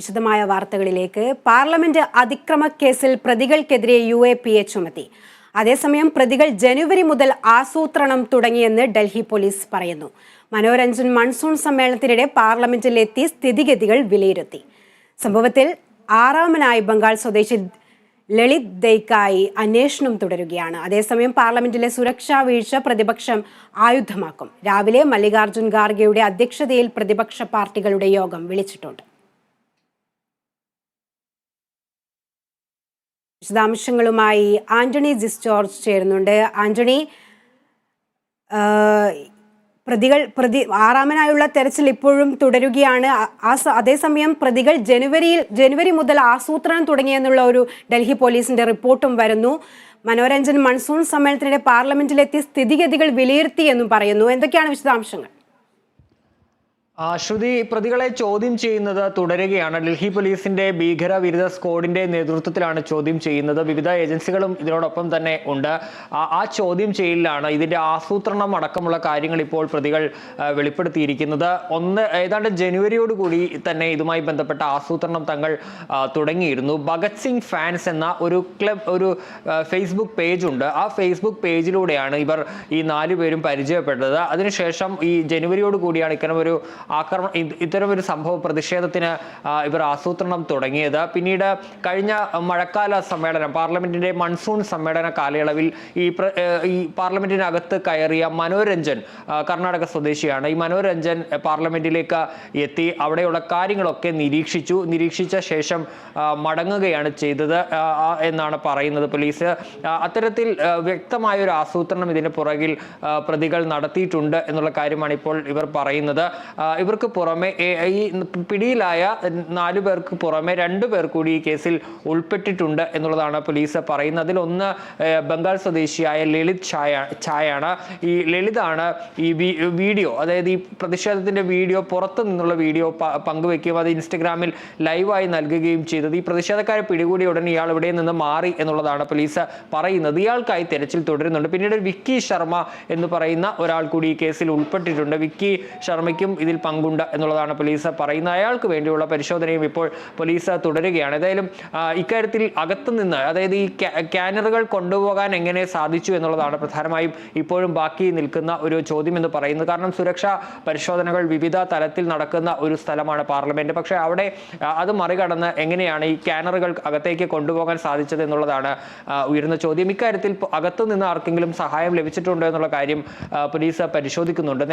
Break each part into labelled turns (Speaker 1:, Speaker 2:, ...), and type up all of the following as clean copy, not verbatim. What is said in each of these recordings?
Speaker 1: വിശദമായ വാർത്തകളിലേക്ക്. പാർലമെന്റ് അതിക്രമ കേസിൽ പ്രതികൾക്കെതിരെ UAPA ചുമത്തി. അതേസമയം പ്രതികൾ ജനുവരി മുതൽ ആസൂത്രണം തുടങ്ങിയെന്ന് ഡൽഹി പോലീസ് പറയുന്നു. മനോരഞ്ജൻ മൺസൂൺ സമ്മേളനത്തിനിടെ പാർലമെന്റിലെത്തി സ്ഥിതിഗതികൾ വിലയിരുത്തി. സംഭവത്തിൽ ആറാമനായി ബംഗാൾ സ്വദേശി ലളിത് ദൈക്കായി അന്വേഷണം തുടരുകയാണ്. അതേസമയം പാർലമെന്റിലെ സുരക്ഷാ വീഴ്ച പ്രതിപക്ഷം ആയുധമാക്കും. രാവിലെ മല്ലികാർജ്ജുൻ ഖാർഗെയുടെ അധ്യക്ഷതയിൽ പ്രതിപക്ഷ പാർട്ടികളുടെ യോഗം വിളിച്ചിട്ടുണ്ട്. വിശദാംശങ്ങളുമായി ആന്റണി ജിസ് ജോർജ് ചേരുന്നുണ്ട്. ആന്റണി, ആറാമനായുള്ള തെരച്ചിൽ ഇപ്പോഴും തുടരുകയാണ്. അതേസമയം പ്രതികൾ ജനുവരി മുതൽ ആസൂത്രണം തുടങ്ങിയെന്നുള്ള ഒരു ഡൽഹി പോലീസിന്റെ റിപ്പോർട്ടും വരുന്നു. മനോരഞ്ജൻ മൺസൂൺ സമ്മേളനത്തിനിടെ പാർലമെന്റിലെത്തി സ്ഥിതിഗതികൾ വിലയിരുത്തി എന്നും പറയുന്നു. എന്തൊക്കെയാണ് വിശദാംശങ്ങൾ?
Speaker 2: ശ്രുതി, പ്രതികളെ ചോദ്യം ചെയ്യുന്നത് തുടരുകയാണ്. ഡൽഹി പോലീസിന്റെ ഭീകരവിരുദ്ധ സ്ക്വാഡിന്റെ നേതൃത്വത്തിലാണ് ചോദ്യം ചെയ്യുന്നത്. വിവിധ ഏജൻസികളും ഇതിനോടൊപ്പം തന്നെ ഉണ്ട്. ആ ചോദ്യം ചെയ്യലിലാണ് ഇതിന്റെ ആസൂത്രണം അടക്കമുള്ള കാര്യങ്ങൾ ഇപ്പോൾ പ്രതികൾ വെളിപ്പെടുത്തിയിരിക്കുന്നത്. ഏതാണ്ട് ജനുവരിയോടുകൂടി തന്നെ ഇതുമായി ബന്ധപ്പെട്ട ആസൂത്രണം തങ്ങൾ തുടങ്ങിയിരുന്നു. ഭഗത് സിംഗ് ഫാൻസ് എന്ന ഒരു ഫേസ്ബുക്ക് പേജ് ഉണ്ട്. ആ ഫേസ്ബുക്ക് പേജിലൂടെയാണ് ഇവർ ഈ 4 പേരും പരിചയപ്പെട്ടത്. അതിനുശേഷം ഈ ജനുവരിയോടുകൂടിയാണ് ഇത്തരമൊരു സംഭവ പ്രതിഷേധത്തിന് ഇവർ ആസൂത്രണം തുടങ്ങിയത്. പിന്നീട് കഴിഞ്ഞ മഴക്കാല സമ്മേളനം, പാർലമെന്റിന്റെ മൺസൂൺ സമ്മേളന കാലയളവിൽ ഈ പാർലമെന്റിനകത്ത് കയറിയ മനോരഞ്ജൻ, കർണാടക സ്വദേശിയാണ്. ഈ മനോരഞ്ജൻ പാർലമെന്റിലേക്ക് എത്തി അവിടെയുള്ള കാര്യങ്ങളൊക്കെ നിരീക്ഷിച്ച ശേഷം മടങ്ങുകയാണ് ചെയ്തത് എന്നാണ് പറയുന്നത് പോലീസ്. അത്തരത്തിൽ വ്യക്തമായ ഒരു ആസൂത്രണം ഇതിന് പുറകിൽ പ്രതികൾ നടത്തിയിട്ടുണ്ട് എന്നുള്ള കാര്യമാണ് ഇപ്പോൾ ഇവർ പറയുന്നത്. ഇവർക്ക് പുറമെ ഈ പിടിയിലായ 4 പേർക്ക് പുറമെ 2 പേർ കൂടി ഈ കേസിൽ ഉൾപ്പെട്ടിട്ടുണ്ട് എന്നുള്ളതാണ് പോലീസ് പറയുന്നത്. അതിലൊന്ന് ബംഗാൾ സ്വദേശിയായ ലളിത് ഛായാണ്. ഈ ലളിതാണ് ഈ വീഡിയോ, അതായത് ഈ പ്രതിഷേധത്തിന്റെ വീഡിയോ, പുറത്തു നിന്നുള്ള വീഡിയോ പങ്കുവെക്കുകയും അത് ഇൻസ്റ്റഗ്രാമിൽ ലൈവായി നൽകുകയും ചെയ്തത്. ഈ പ്രതിഷേധക്കാരെ പിടികൂടിയ ഉടൻ ഇയാൾ ഇവിടെ നിന്ന് മാറി എന്നുള്ളതാണ് പോലീസ് പറയുന്നത്. ഇയാൾക്കായി തെരച്ചിൽ തുടരുന്നുണ്ട്. പിന്നീട് വിക്കി ശർമ്മ എന്ന് പറയുന്ന ഒരാൾ കൂടി ഈ കേസിൽ ഉൾപ്പെട്ടിട്ടുണ്ട്. വിക്കി ശർമ്മയ്ക്കും ഇതിൽ പങ്കുണ്ട് എന്നുള്ളതാണ് പോലീസ് പറയുന്നത്. അയാൾക്ക് വേണ്ടിയുള്ള പരിശോധനയും ഇപ്പോൾ പോലീസ് തുടരുകയാണ്. ഏതായാലും ഇക്കാര്യത്തിൽ അകത്തുനിന്ന്, അതായത് ഈ ക്യാനറുകൾ കൊണ്ടുപോകാൻ എങ്ങനെ സാധിച്ചു എന്നുള്ളതാണ് പ്രധാനമായും ഇപ്പോഴും ബാക്കി നിൽക്കുന്ന ഒരു ചോദ്യം എന്ന് പറയുന്നത്. കാരണം സുരക്ഷാ പരിശോധനകൾ വിവിധ തലത്തിൽ നടക്കുന്ന ഒരു സ്ഥലമാണ് പാർലമെന്റ്. പക്ഷേ അവിടെ അത് മറികടന്ന് എങ്ങനെയാണ് ഈ ക്യാനറുകൾ അകത്തേക്ക് കൊണ്ടുപോകാൻ സാധിച്ചത് എന്നുള്ളതാണ് ഉയർന്ന ചോദ്യം. ഇക്കാര്യത്തിൽ അകത്തുനിന്ന് ആർക്കെങ്കിലും സഹായം ലഭിച്ചിട്ടുണ്ടോ എന്നുള്ള കാര്യം പോലീസ് പരിശോധിക്കുന്നുണ്ട്.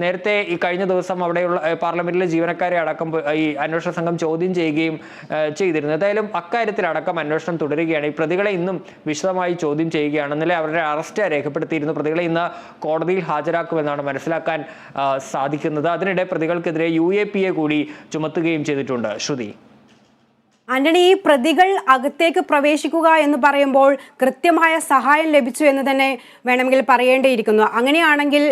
Speaker 2: നേരത്തെ ഈ കഴിഞ്ഞ ദിവസം അവിടെയുള്ള പാർലമെന്റിലെ ജീവനക്കാരെ അടക്കം ഈ അന്വേഷണ സംഘം ചോദ്യം ചെയ്യുകയും ചെയ്തിരുന്നു. ഏതായാലും അക്കാര്യത്തിലടക്കം അന്വേഷണം തുടരുകയാണ്. ഈ പ്രതികളെ ഇന്നും വിശദമായി ചോദ്യം ചെയ്യുകയാണ്. ഇന്നലെ അവരുടെ അറസ്റ്റ് രേഖപ്പെടുത്തിയിരുന്നു. പ്രതികളെ ഇന്ന് കോടതിയിൽ ഹാജരാക്കുമെന്നാണ് മനസ്സിലാക്കാൻ സാധിക്കുന്നത്. അതിനിടെ പ്രതികൾക്കെതിരെ UAPA കൂടി ചുമത്തുകയും ചെയ്തിട്ടുണ്ട്. ശ്രുതി,
Speaker 1: ആന്റണി, ഈ പ്രതികൾ അകത്തേക്ക് പ്രവേശിക്കുക എന്ന് പറയുമ്പോൾ കൃത്യമായ സഹായം ലഭിച്ചു എന്ന് തന്നെ വേണമെങ്കിൽ പറയേണ്ടിയിരിക്കുന്നു. അങ്ങനെയാണെങ്കിൽ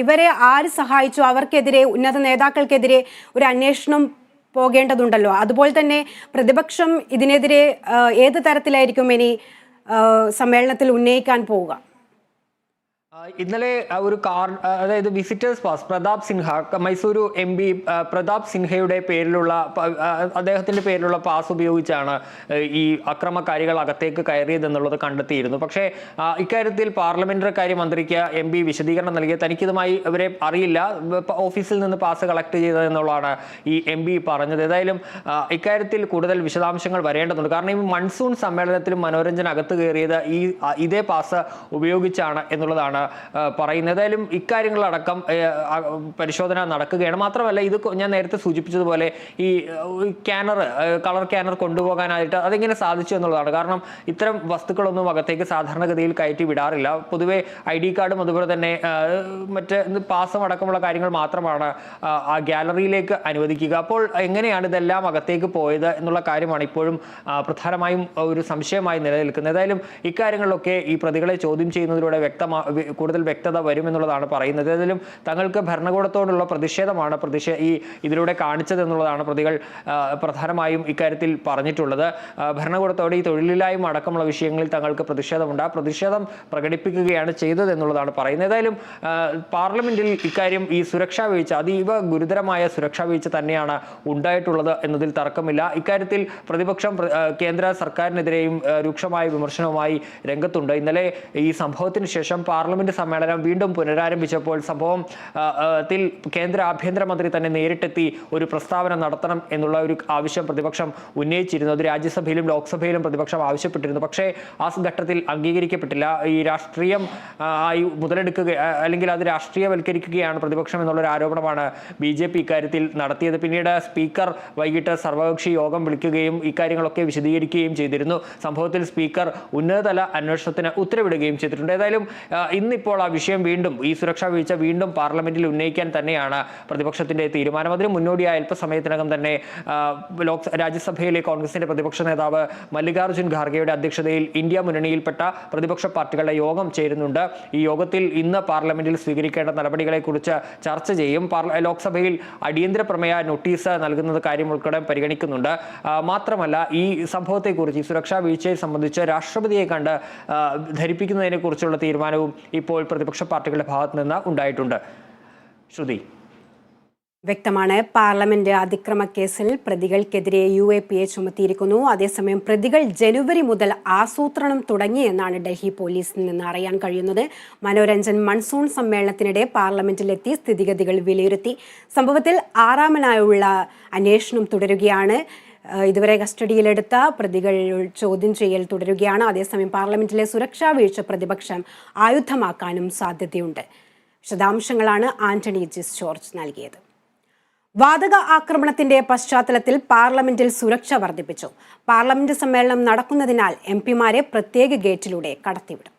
Speaker 1: ഇവരെ ആര് സഹായിച്ചു? അവർക്കെതിരെ, ഉന്നത നേതാക്കൾക്കെതിരെ ഒരു അന്വേഷണം പോകേണ്ടതുണ്ടല്ലോ. അതുപോലെ തന്നെ പ്രതിപക്ഷം ഇതിനെതിരെ ഏത് തരത്തിലായിരിക്കും ഇനി സമ്മേളനത്തിൽ ഉന്നയിക്കാൻ പോവുക?
Speaker 2: ഇന്നലെ ഒരു അതായത് visitors pass, Pratap Sinha, Mysuru MP Pratap സിൻഹയുടെ പേരിലുള്ള, അദ്ദേഹത്തിന്റെ പേരിലുള്ള പാസ് ഉപയോഗിച്ചാണ് ഈ അക്രമകാരികൾ അകത്തേക്ക് കയറിയതെന്നുള്ളത് കണ്ടെത്തിയിരുന്നു. പക്ഷേ ഇക്കാര്യത്തിൽ പാർലമെന്ററി കാര്യ മന്ത്രിക്ക് MP വിശദീകരണം നൽകിയ തനിക്കിതുമായി ഇവരെ അറിയില്ല, ഓഫീസിൽ നിന്ന് പാസ് കളക്ട് ചെയ്തതെന്നുള്ളതാണ് ഈ MP പറഞ്ഞത്. ഏതായാലും ഇക്കാര്യത്തിൽ കൂടുതൽ വിശദാംശങ്ങൾ വരേണ്ടതുണ്ട്. കാരണം ഈ മൺസൂൺ സമ്മേളനത്തിലും മനോരഞ്ജൻ അകത്ത് കയറിയത് ഇതേ പാസ് ഉപയോഗിച്ചാണ് എന്നുള്ളതാണ് പറയുന്നത്. ഏതായാലും ഇക്കാര്യങ്ങളടക്കം പരിശോധന നടക്കുകയാണ്. മാത്രമല്ല, ഇത് ഞാൻ നേരത്തെ സൂചിപ്പിച്ചതുപോലെ ഈ കളർ ക്യാനർ കൊണ്ടുപോകാനായിട്ട് അതെങ്ങനെ സാധിച്ചു എന്നുള്ളതാണ്. കാരണം ഇത്തരം വസ്തുക്കളൊന്നും അകത്തേക്ക് സാധാരണഗതിയിൽ കയറ്റി വിടാറില്ല. പൊതുവെ ID കാർഡും അതുപോലെ തന്നെ മറ്റ് പാസും അടക്കമുള്ള കാര്യങ്ങൾ മാത്രമാണ് ആ ഗാലറിയിലേക്ക് അനുവദിക്കുക. അപ്പോൾ എങ്ങനെയാണ് ഇതെല്ലാം അകത്തേക്ക് പോയത് എന്നുള്ള കാര്യമാണ് ഇപ്പോഴും പ്രധാനമായും ഒരു സംശയമായി നിലനിൽക്കുന്നത്. ഏതായാലും ഇക്കാര്യങ്ങളിലൊക്കെ ഈ പ്രതികളെ ചോദ്യം ചെയ്യുന്നതിലൂടെ കൂടുതൽ വ്യക്തത വരുമെന്നുള്ളതാണ് പറയുന്നത്. ഏതായാലും തങ്ങൾക്ക് ഭരണകൂടത്തോടുള്ള പ്രതിഷേധമാണ് ഇതിലൂടെ കാണിച്ചത് എന്നുള്ളതാണ് പ്രതികൾ പ്രധാനമായും ഇക്കാര്യത്തിൽ പറഞ്ഞിട്ടുള്ളത്. ഭരണകൂടത്തോട് ഈ തൊഴിലില്ലായ്മ അടക്കമുള്ള വിഷയങ്ങളിൽ തങ്ങൾക്ക് പ്രതിഷേധമുണ്ട്. ആ പ്രതിഷേധം പ്രകടിപ്പിക്കുകയാണ് ചെയ്തത് എന്നുള്ളതാണ് പറയുന്നത്. ഏതായാലും പാർലമെന്റിൽ ഇക്കാര്യം ഈ സുരക്ഷാ വീഴ്ച അതീവ ഗുരുതരമായ സുരക്ഷാ വീഴ്ച തന്നെയാണ് ഉണ്ടായിട്ടുള്ളത് എന്നതിൽ തർക്കമില്ല. ഇക്കാര്യത്തിൽ പ്രതിപക്ഷം കേന്ദ്ര സർക്കാരിനെതിരെയും രൂക്ഷമായ വിമർശനവുമായി രംഗത്തുണ്ട്. ഇന്നലെ ഈ സംഭവത്തിന് ശേഷം പാർലമെന്റ് സമ്മേളനം വീണ്ടും പുനരാരംഭിച്ചപ്പോൾ സംഭവത്തിൽ കേന്ദ്ര ആഭ്യന്തരമന്ത്രി തന്നെ നേരിട്ടെത്തി ഒരു പ്രസ്താവന നടത്തണം എന്നുള്ള ഒരു ആവശ്യം പ്രതിപക്ഷം ഉന്നയിച്ചിരുന്നു. അത് രാജ്യസഭയിലും ലോക്സഭയിലും പ്രതിപക്ഷം ആവശ്യപ്പെട്ടിരുന്നു. പക്ഷേ ആ ഘട്ടത്തിൽ അംഗീകരിക്കപ്പെട്ടില്ല. ഈ രാഷ്ട്രീയം ആയി മുതലെടുക്കുക അല്ലെങ്കിൽ അത് രാഷ്ട്രീയവൽക്കരിക്കുകയാണ് പ്രതിപക്ഷം എന്നുള്ളൊരു ആരോപണമാണ് BJP ഇക്കാര്യത്തിൽ നടത്തിയത്. പിന്നീട് സ്പീക്കർ വൈകിട്ട് സർവകക്ഷി യോഗം വിളിക്കുകയും ഇക്കാര്യങ്ങളൊക്കെ വിശദീകരിക്കുകയും ചെയ്തിരുന്നു. സംഭവത്തിൽ സ്പീക്കർ ഉന്നതതല അന്വേഷണത്തിന് ഉത്തരവിടുകയും ചെയ്തിട്ടുണ്ട്. ഏതായാലും ഇന്നിപ്പോൾ ആ വിഷയം വീണ്ടും ഈ സുരക്ഷാ വീഴ്ച വീണ്ടും പാർലമെന്റിൽ ഉന്നയിക്കാൻ തന്നെയാണ് പ്രതിപക്ഷത്തിന്റെ തീരുമാനം. അതിന് മുന്നോടിയായ അല്പസമയത്തിനകം തന്നെ രാജ്യസഭയിലെ കോൺഗ്രസിന്റെ പ്രതിപക്ഷ നേതാവ് മല്ലികാർജ്ജുൻ ഖാർഗെയുടെ അധ്യക്ഷതയിൽ ഇന്ത്യ മുന്നണിയിൽപ്പെട്ട പ്രതിപക്ഷ പാർട്ടികളുടെ യോഗം ചേരുന്നുണ്ട്. ഈ യോഗത്തിൽ ഇന്ന് പാർലമെന്റിൽ സ്വീകരിക്കേണ്ട നടപടികളെക്കുറിച്ച് ചർച്ച ചെയ്യും. ലോക്സഭയിൽ അടിയന്തര പ്രമേയ നോട്ടീസ് നൽകുന്നത് കാര്യം ഉൾപ്പെടെ പരിഗണിക്കുന്നുണ്ട്. മാത്രമല്ല ഈ സംഭവത്തെക്കുറിച്ച് ഈ സുരക്ഷാ വീഴ്ചയെ സംബന്ധിച്ച് രാഷ്ട്രപതിയെ കണ്ട് ധരിപ്പിക്കുന്നതിനെ കുറിച്ചുള്ള തീരുമാനവും ഇപ്പോൾ പ്രതിപക്ഷ പാർട്ടികളുടെ ഭാഗത്ത് നിന്ന് ഉണ്ടായിട്ടുണ്ട്. ശ്രുതി.
Speaker 1: വ്യക്തമാണ്. പാർലമെന്റ് അതിക്രമ കേസിൽ പ്രതികൾക്കെതിരെ UAPA ചുമത്തിയിരിക്കുന്നു. അതേസമയം പ്രതികൾ ജനുവരി മുതൽ ആസൂത്രണം തുടങ്ങിയെന്നാണ് ഡൽഹി പോലീസിൽ നിന്ന് അറിയാൻ കഴിയുന്നത്. മനോരഞ്ജൻ മൺസൂൺ സമ്മേളനത്തിനിടെ പാർലമെന്റിലെത്തി സ്ഥിതിഗതികൾ വിലയിരുത്തി. സംഭവത്തിൽ 6-ാമനായുള്ള അന്വേഷണം തുടരുകയാണ്. ഇതുവരെ കസ്റ്റഡിയിലെടുത്ത പ്രതികൾ ചോദ്യം ചെയ്യൽ തുടരുകയാണ്. അതേസമയം പാർലമെന്റിലെ സുരക്ഷാ വീഴ്ച പ്രതിപക്ഷം ആയുധമാക്കാനും സാധ്യതയുണ്ട്. വിശദാംശങ്ങളാണ് ആന്റണി ജിസ് ജോർജ് നൽകിയത്. വാതക ആക്രമണത്തിന്റെ പശ്ചാത്തലത്തിൽ പാർലമെന്റിൽ സുരക്ഷ വർദ്ധിപ്പിച്ചു. പാർലമെന്റ് സമ്മേളനം നടക്കുന്നതിനാൽ MP മാരെ പ്രത്യേക ഗേറ്റിലൂടെ കടത്തിവിടും.